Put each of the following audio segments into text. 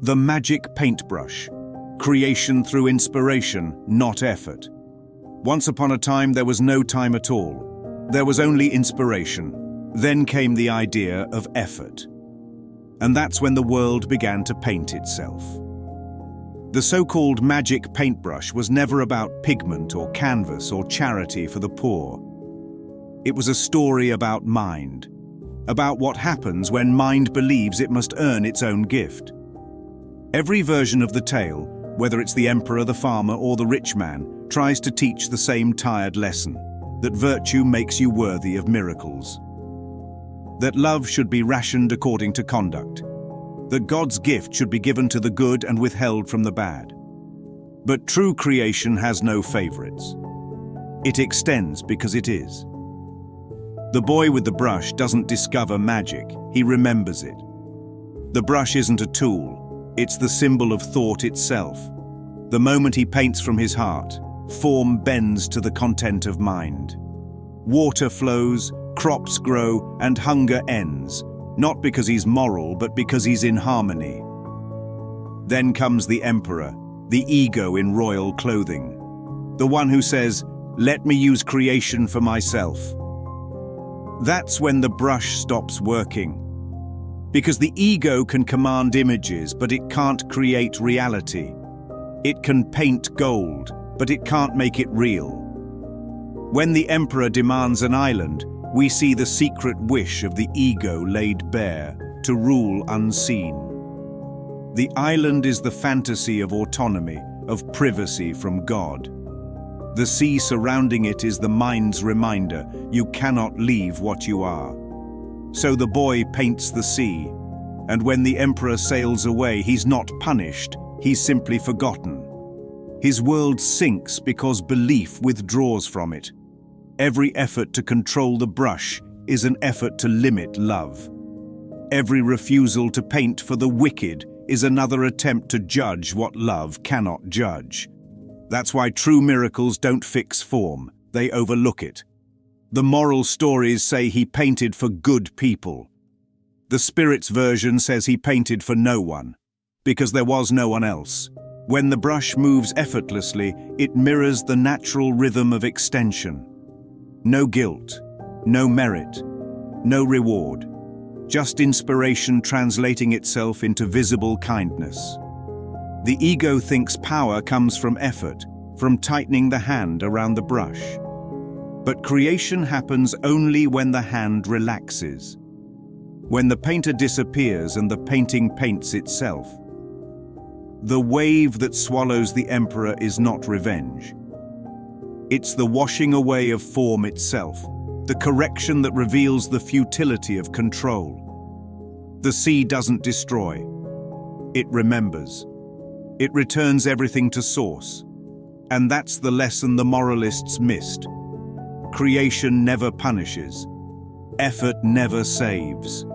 The magic paintbrush. Creation through inspiration, not effort. Once upon a time, there was no time at all. There was only inspiration. Then came the idea of effort. And that's when the world began to paint itself. The so-called magic paintbrush was never about pigment or canvas or charity for the poor. It was a story about mind, about what happens when mind believes it must earn its own gift. Every version of the tale, whether it's the emperor, the farmer, or the rich man, tries to teach the same tired lesson, that virtue makes you worthy of miracles. That love should be rationed according to conduct. That God's gift should be given to the good and withheld from the bad. But true creation has no favorites. It extends because it is. The boy with the brush doesn't discover magic, he remembers it. The brush isn't a tool, it's the symbol of thought itself. The moment he paints from his heart, form bends to the content of mind. Water flows, crops grow, and hunger ends, not because he's moral, but because he's in harmony. Then comes the emperor, the ego in royal clothing. The one who says, "Let me use creation for myself." That's when the brush stops working. Because the ego can command images, but it can't create reality. It can paint gold, but it can't make it real. When the emperor demands an island, we see the secret wish of the ego laid bare, to rule unseen. The island is the fantasy of autonomy, of privacy from God. The sea surrounding it is the mind's reminder, you cannot leave what you are. So the boy paints the sea, and when the emperor sails away, he's not punished, he's simply forgotten. His world sinks because belief withdraws from it. Every effort to control the brush is an effort to limit love. Every refusal to paint for the wicked is another attempt to judge what love cannot judge. That's why true miracles don't fix form, they overlook it. The moral stories say he painted for good people. The spirit's version says he painted for no one, because there was no one else. When the brush moves effortlessly, it mirrors the natural rhythm of extension. No guilt, no merit, no reward, just inspiration translating itself into visible kindness. The ego thinks power comes from effort, from tightening the hand around the brush. But creation happens only when the hand relaxes, when the painter disappears and the painting paints itself. The wave that swallows the emperor is not revenge. It's the washing away of form itself, the correction that reveals the futility of control. The sea doesn't destroy. It remembers. It returns everything to source. And that's the lesson the moralists missed. Creation never punishes. Effort never saves.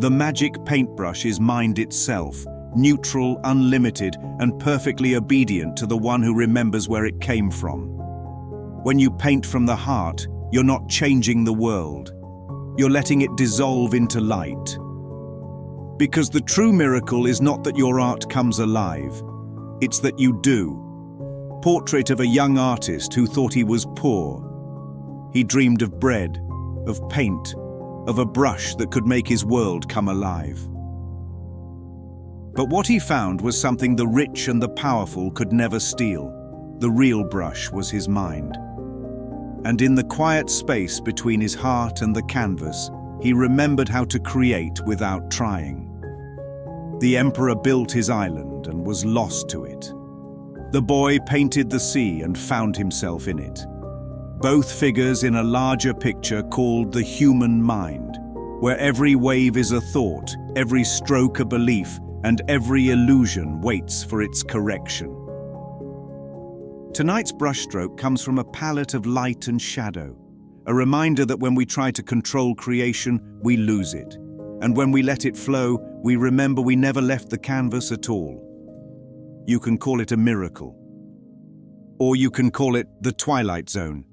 The magic paintbrush is mind itself, neutral, unlimited, and perfectly obedient to the one who remembers where it came from. When you paint from the heart, you're not changing the world. You're letting it dissolve into light. Because the true miracle is not that your art comes alive, it's that you do. Portrait of a young artist who thought he was poor. He dreamed of bread, of paint, of a brush that could make his world come alive. But what he found was something the rich and the powerful could never steal. The real brush was his mind. And in the quiet space between his heart and the canvas, he remembered how to create without trying. The emperor built his island and was lost to it. The boy painted the sea and found himself in it. Both figures in a larger picture called the human mind, where every wave is a thought, every stroke a belief, and every illusion waits for its correction. Tonight's brushstroke comes from a palette of light and shadow, a reminder that when we try to control creation, we lose it. And when we let it flow, we remember we never left the canvas at all. You can call it a miracle. Or you can call it the Twilight Zone,